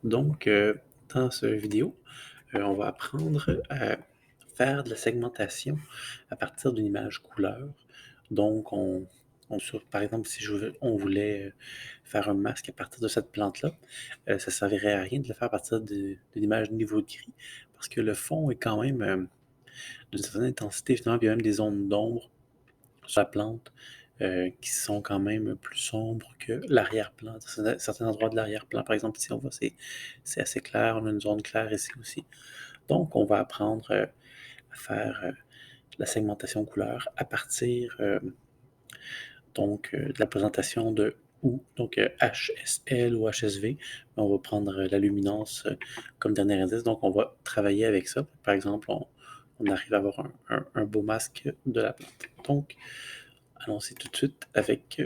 Donc, dans cette vidéo, on va apprendre à faire de la segmentation à partir d'une image couleur. Donc, par exemple, si on voulait faire un masque à partir de cette plante-là, ça ne servirait à rien de le faire à partir d'une image niveau de gris, parce que le fond est quand même d'une certaine intensité, finalement, puis il y a même des zones d'ombre sur la plante qui sont quand même plus sombres que l'arrière-plan. Certains endroits de l'arrière-plan, par exemple, ici, on voit, c'est assez clair. On a une zone claire ici aussi. Donc, on va apprendre à faire la segmentation couleur à partir de la présentation de OU, donc HSL ou HSV. On va prendre la luminance comme dernier indice. Donc, on va travailler avec ça. Par exemple, on arrive à avoir un beau masque de la plante. Donc, allons-y tout de suite avec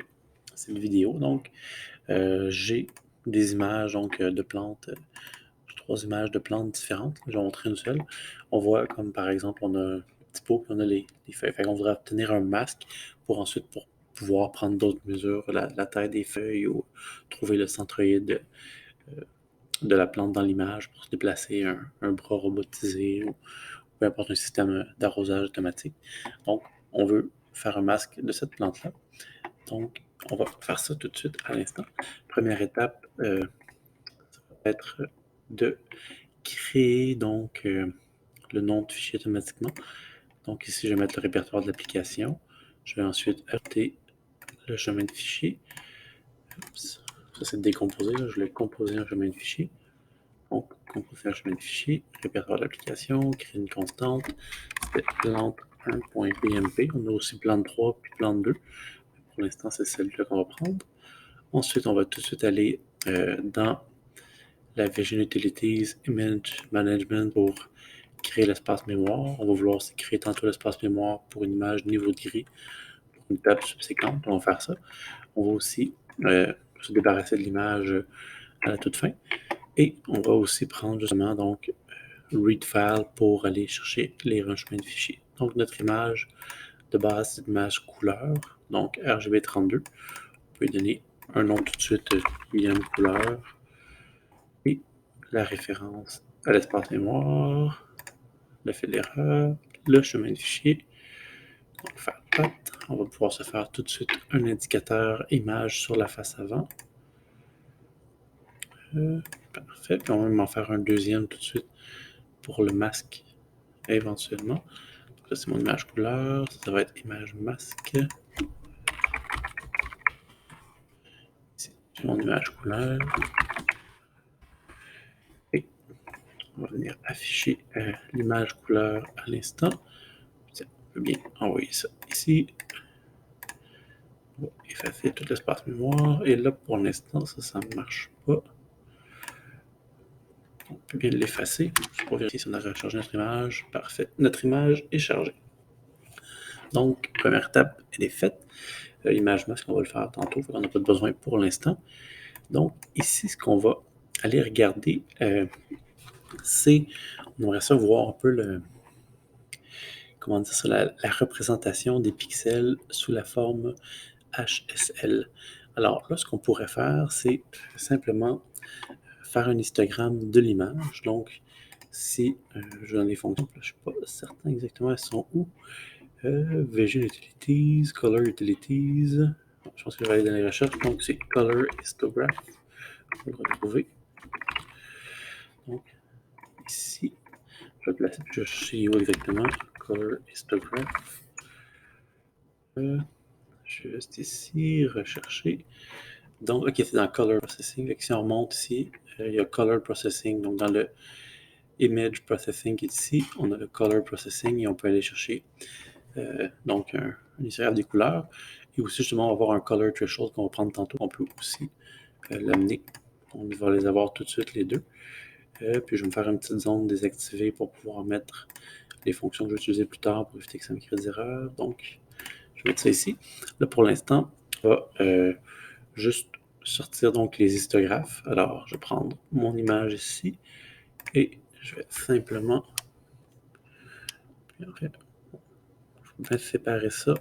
cette vidéo. Donc, j'ai des images de plantes, trois images de plantes différentes. Je vais en montrer une seule. On voit comme par exemple, on a un petit pot, puis on a les feuilles. Fait qu'on voudrait obtenir un masque pour pouvoir prendre d'autres mesures, la taille des feuilles ou trouver le centroïde de la plante dans l'image pour se déplacer un bras robotisé ou peu importe un système d'arrosage automatique. Donc, on veut faire un masque de cette plante-là. Donc, on va faire ça tout de suite à l'instant. Première étape, ça va être de créer le nom de fichier automatiquement. Donc ici, je vais mettre le répertoire de l'application. Je vais ensuite ajouter le chemin de fichier. Oups. Ça, c'est décomposé. Là. Je l'ai composé en chemin de fichier. Donc, composer un chemin de fichier, répertoire de l'application, créer une constante. C'était plante1.pmp. On a aussi plante 3 puis plante 2. Pour l'instant, c'est celle-là qu'on va prendre. Ensuite, on va tout de suite aller dans la Vision Utilities Image Management pour créer l'espace mémoire. On va vouloir aussi créer tantôt l'espace mémoire pour une image niveau de gris pour une table subséquente. On va faire ça. On va aussi se débarrasser de l'image à la toute fin. Et on va aussi prendre justement read file pour aller chercher les chemins de fichiers. Donc notre image de base, c'est une image couleur, donc RGB32. On peut lui donner un nom tout de suite, IM couleur, et la référence à l'espace mémoire, le fil d'erreur, le chemin de fichier. On va faire pat. On va pouvoir se faire tout de suite un indicateur image sur la face avant. Parfait. Puis on va même en faire un deuxième tout de suite pour le masque éventuellement. Donc là, c'est mon image couleur. Ça va être image masque. Ici, j'ai mon image couleur. Et on va venir afficher l'image couleur à l'instant. On peut bien envoyer ça ici. On va effacer tout l'espace mémoire. Et là, pour l'instant, ça ne marche pas. On peut bien l'effacer. Je vais vérifier si on a rechargé notre image. Parfait. Notre image est chargée. Donc, première étape, elle est faite. L'image masque, on va le faire tantôt. On n'a pas de besoin pour l'instant. Donc, ici, ce qu'on va aller regarder, c'est, on aimerait ça voir un peu comment dire ça, la représentation des pixels sous la forme HSL. Alors là, ce qu'on pourrait faire, c'est simplement faire un histogramme de l'image. Donc, si je donne des fonctions, je ne suis pas certain exactement elles sont où. Vision Utilities, Color Utilities. Bon, je pense que je vais aller dans les recherches. Donc, c'est Color Histograph. On va le retrouver. Donc, ici, je vais placer, je sais où exactement. Color Histograph. Je vais juste ici rechercher. Donc, ok, c'est dans Color Processing. Donc, si on remonte ici, il y a Color Processing. Donc, dans le Image Processing qui est ici, on a le Color Processing et on peut aller chercher un historique des couleurs. Et aussi, justement, on va avoir un Color Threshold qu'on va prendre tantôt. On peut aussi l'amener. On va les avoir tout de suite, les deux. Puis, je vais me faire une petite zone désactivée pour pouvoir mettre les fonctions que je vais utiliser plus tard pour éviter que ça me crée des erreurs. Donc, je vais mettre ça ici. Là, pour l'instant, on va juste sortir donc les histographes. Alors, je vais prendre mon image ici et je vais simplement je vais séparer ça.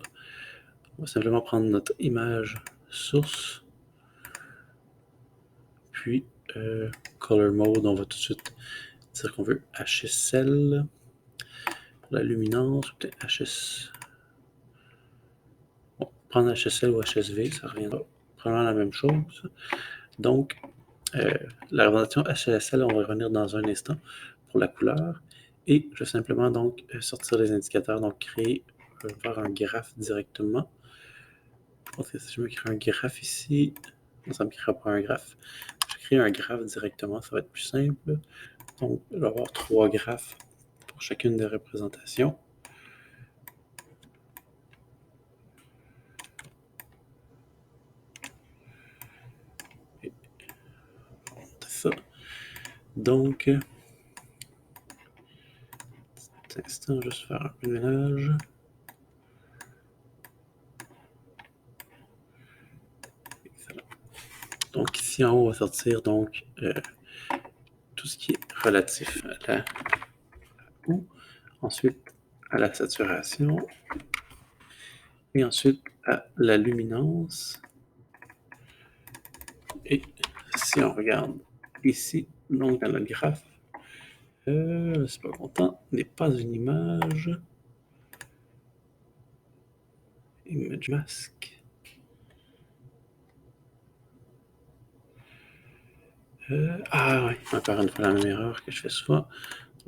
On va simplement prendre notre image source, puis color mode, on va tout de suite dire qu'on veut HSL. Pour la luminance, peut-être HS. Bon, prendre HSL ou HSV, ça reviendra probablement la même chose. Donc, la représentation HSL, on va revenir dans un instant pour la couleur. Et je vais simplement donc sortir les indicateurs, donc créer, faire un graphe directement. Si je me crée un graphe ici, ça ne me créera pas un graphe. Je crée un graphe directement, ça va être plus simple. Donc, je vais avoir 3 graphes pour chacune des représentations. Et ça. Donc, petit instant, juste faire un peu de ménage. Excellent. Donc, ici en haut, on va sortir donc tout ce qui est relatif à la ou, ensuite à la saturation, et ensuite à la luminance. Et si on regarde ici, donc dans le graphe, c'est pas content, n'est pas une image. Image mask. Ah oui, encore une fois la même erreur que je fais souvent.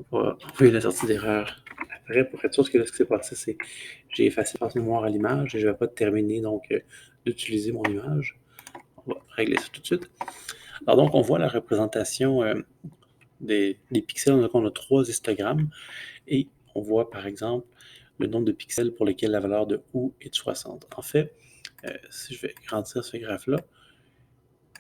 On va envoyer la sortie d'erreur après pour être sûr que là, ce qui s'est passé, c'est que j'ai effacé passe mémoire à l'image et je ne vais pas terminer donc d'utiliser mon image. On va régler ça tout de suite. Alors donc, on voit la représentation des pixels. Donc, on a 3 histogrammes et on voit par exemple le nombre de pixels pour lesquels la valeur de OU est de 60. En fait, si je vais grandir ce graphe-là,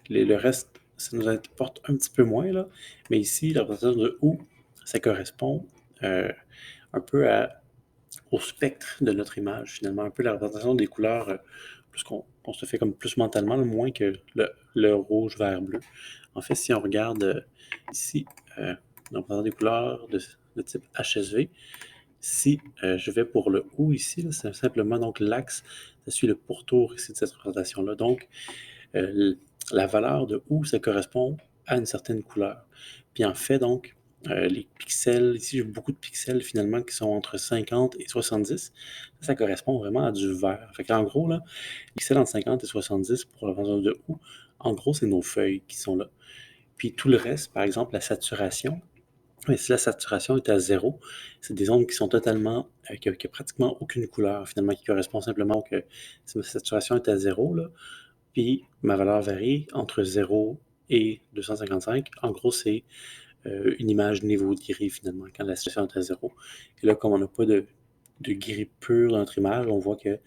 le reste, ça nous importe un petit peu moins, là. Mais ici, la représentation de OU, ça correspond un peu au spectre de notre image, finalement, un peu la représentation des couleurs, plus qu'on se fait comme plus mentalement, là, moins que le rouge, vert, bleu. En fait, si on regarde ici, la représentation des couleurs de type HSV, si je vais pour le OU ici, c'est simplement donc l'axe, ça suit le pourtour ici de cette représentation-là. Donc, la valeur de OU, ça correspond à une certaine couleur. Puis en fait, donc, les pixels, ici j'ai beaucoup de pixels finalement qui sont entre 50 et 70. Ça correspond vraiment à du vert. Fait qu'en gros, là, les pixels entre 50 et 70 pour la valeur de OU, en gros, c'est nos feuilles qui sont là. Puis tout le reste, par exemple, la saturation, mais si la saturation est à 0, c'est des ondes qui sont totalement, qui a pratiquement aucune couleur, finalement, qui correspond simplement que si ma saturation est à 0, là, puis ma valeur varie entre 0 et 255. En gros, c'est une image niveau de gris, finalement, quand la saturation est à 0. Et là, comme on n'a pas de gris pur dans notre image, on voit qu'au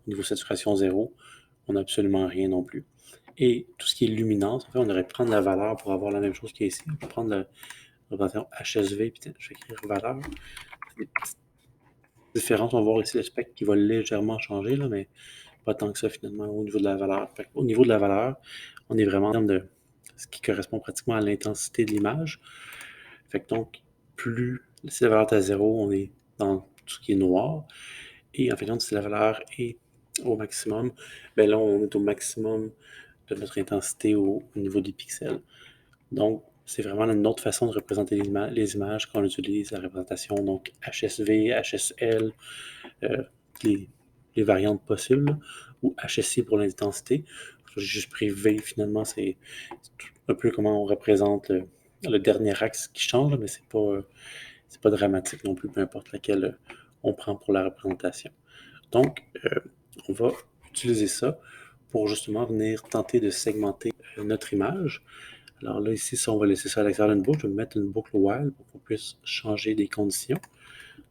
niveau saturation 0, on n'a absolument rien non plus. Et tout ce qui est luminance, en fait, on aurait pu prendre la valeur pour avoir la même chose qu'ici. On peut prendre la représentation HSV, puis je vais écrire valeur. Des petites différences, on va voir ici le spectre qui va légèrement changer, là, mais pas tant que ça finalement au niveau de la valeur. Au niveau de la valeur, on est vraiment en termes de ce qui correspond pratiquement à l'intensité de l'image. Fait que donc, plus si la valeur est à 0, on est dans tout ce qui est noir. Et en fait, si la valeur est au maximum, ben là, on est au maximum de notre intensité au niveau des pixels. Donc, c'est vraiment une autre façon de représenter les images quand on utilise la représentation, donc HSV, HSL, les, les variantes possibles, ou HSI pour l'intensité. J'ai juste pris V finalement, c'est un peu comment on représente le dernier axe qui change, mais c'est pas dramatique non plus, peu importe laquelle on prend pour la représentation. Donc, on va utiliser ça pour justement venir tenter de segmenter notre image. Alors là, ici, si on va laisser ça à l'extérieur d'une boucle, je vais mettre une boucle while pour qu'on puisse changer des conditions.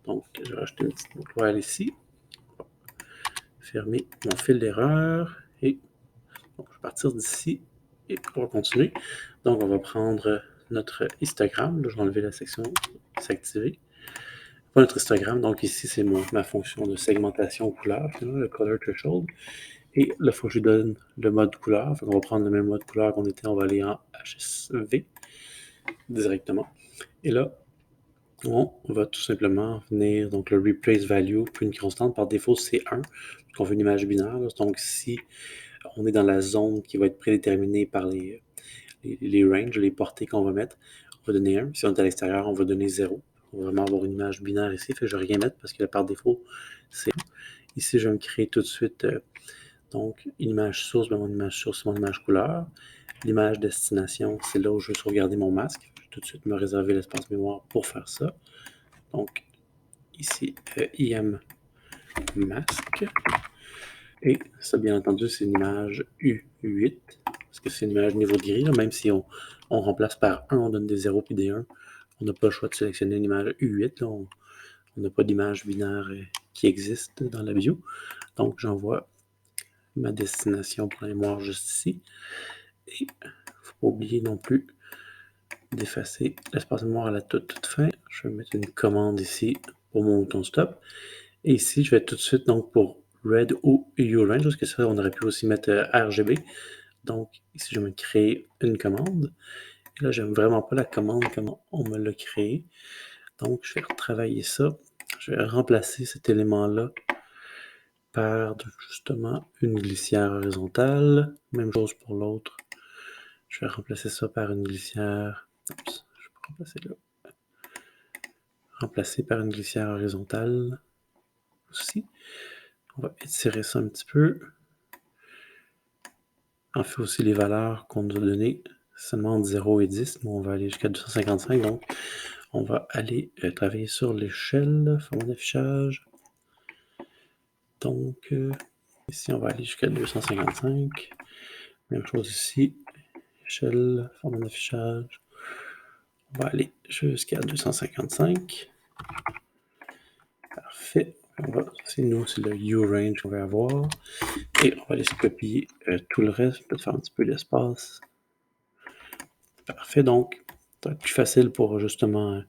Donc, je vais rajouter une petite boucle while ici. Fermer mon fil d'erreur et donc, je vais partir d'ici et on va continuer. Donc, on va prendre notre histogramme. Là, je vais enlever la section s'activer. Pas notre histogramme. Donc, ici, c'est ma fonction de segmentation couleur, le color threshold. Et là, il faut que je lui donne le mode couleur. On va prendre le même mode couleur qu'on était. On va aller en HSV directement. Et là, on va tout simplement venir, donc le replace value, puis une constante, par défaut, c'est 1, qu'on veut une image binaire. Donc, si on est dans la zone qui va être prédéterminée par les les ranges, les portées qu'on va mettre. On va donner 1. Si on est à l'extérieur, on va donner 0. On va vraiment avoir une image binaire ici. Fait que je ne vais rien mettre parce que par défaut, c'est 1. Ici, je vais me créer tout de suite donc une image source. Mon image source, c'est mon image couleur. L'image destination, c'est là où je veux sauvegarder mon masque. Je vais tout de suite me réserver l'espace mémoire pour faire ça. Donc, ici, IM masque. Et ça, bien entendu, c'est une image U8, parce que c'est une image niveau de grille. Là, même si on remplace par 1, on donne des 0 puis des 1, on n'a pas le choix de sélectionner une image U8. Là, on n'a pas d'image binaire qui existe dans la view. Donc, j'envoie ma destination pour la mémoire juste ici. Et il ne faut pas oublier non plus d'effacer l'espace mémoire à la toute fin. Je vais mettre une commande ici pour mon bouton stop. Et ici, je vais tout de suite donc pour Red ou URange, parce que ça, on aurait pu aussi mettre RGB. Donc, ici, je vais me créer une commande. Et là, j'aime vraiment pas la commande comme on me l'a créée. Donc, je vais retravailler ça. Je vais remplacer cet élément-là par justement une glissière horizontale. Même chose pour l'autre. Je vais remplacer ça par une glissière. Oups, je peux remplacer là. Remplacer par une glissière horizontale aussi. On va étirer ça un petit peu. On fait aussi les valeurs qu'on nous a données, seulement entre 0 et 10. Nous, on va aller jusqu'à 255. Donc, on va aller travailler sur l'échelle, format d'affichage. Donc, ici, on va aller jusqu'à 255. Même chose ici, échelle, format d'affichage. On va aller jusqu'à 255. Parfait. C'est nous, c'est le U-range qu'on va avoir. Et on va aller se copier tout le reste, peut-être faire un petit peu d'espace. Parfait, donc, ça va être plus facile pour justement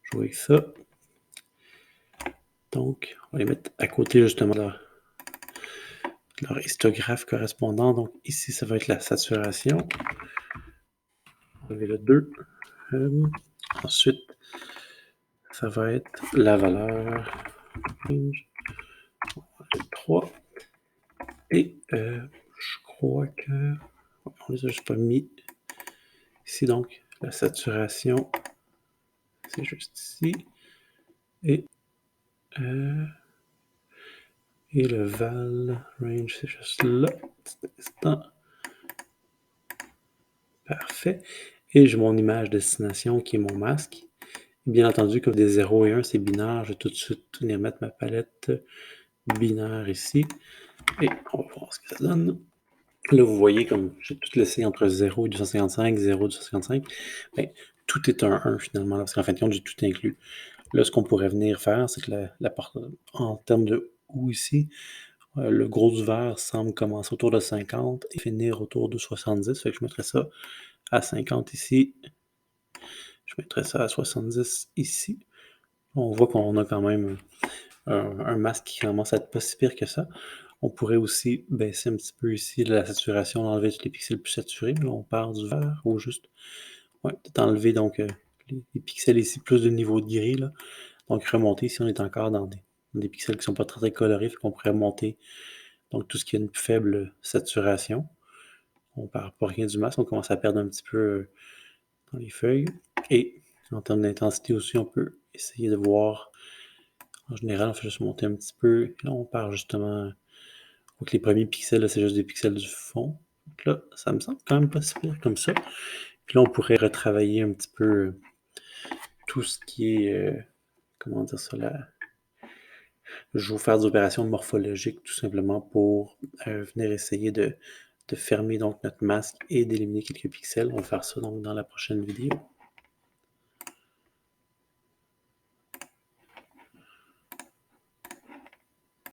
jouer avec ça. Donc, on va les mettre à côté justement de leur histographe correspondant. Donc, ici, ça va être la saturation. Enlever le 2. Ensuite, ça va être la valeur range. 3. Et je crois que on les a juste pas mis ici. Donc, la saturation, c'est juste ici. Et le val range, c'est juste là. Petit instant. Parfait. Et j'ai mon image destination qui est mon masque. Bien entendu, comme des 0 et 1, c'est binaire. Je vais tout de suite venir mettre ma palette binaire ici. Et on va voir ce que ça donne. Là, vous voyez, comme j'ai tout laissé entre 0 et 255, 0 et 255, bien, tout est un 1 finalement, parce qu'en fin de compte, j'ai tout inclus. Là, ce qu'on pourrait venir faire, c'est que en termes de ou ici, le gros du vert semble commencer autour de 50 et finir autour de 70. Fait que je mettrais ça à 50 ici. Je mettrais ça à 70 ici. On voit qu'on a quand même un masque qui commence à être pas si pire que ça. On pourrait aussi baisser un petit peu ici la saturation, enlever tous les pixels plus saturés. Là, on part du vert ou juste. Ouais, peut-être enlever donc les pixels ici, plus de niveau de gris. Là. Donc remonter si on est encore dans des pixels qui ne sont pas très, très colorés. Fait qu'on pourrait monter donc tout ce qui a une plus faible saturation. On ne perd pas rien du masque, on commence à perdre un petit peu dans les feuilles. Et en termes d'intensité aussi, on peut essayer de voir. En général, on fait juste monter un petit peu. Et là, on part justement. Donc les premiers pixels, là, c'est juste des pixels du fond. Donc là, ça me semble quand même pas si pire comme ça. Puis là, on pourrait retravailler un petit peu tout ce qui est. Comment dire ça là? Je vais vous faire des opérations morphologiques tout simplement pour venir essayer de fermer donc notre masque et d'éliminer quelques pixels. On va faire ça donc dans la prochaine vidéo.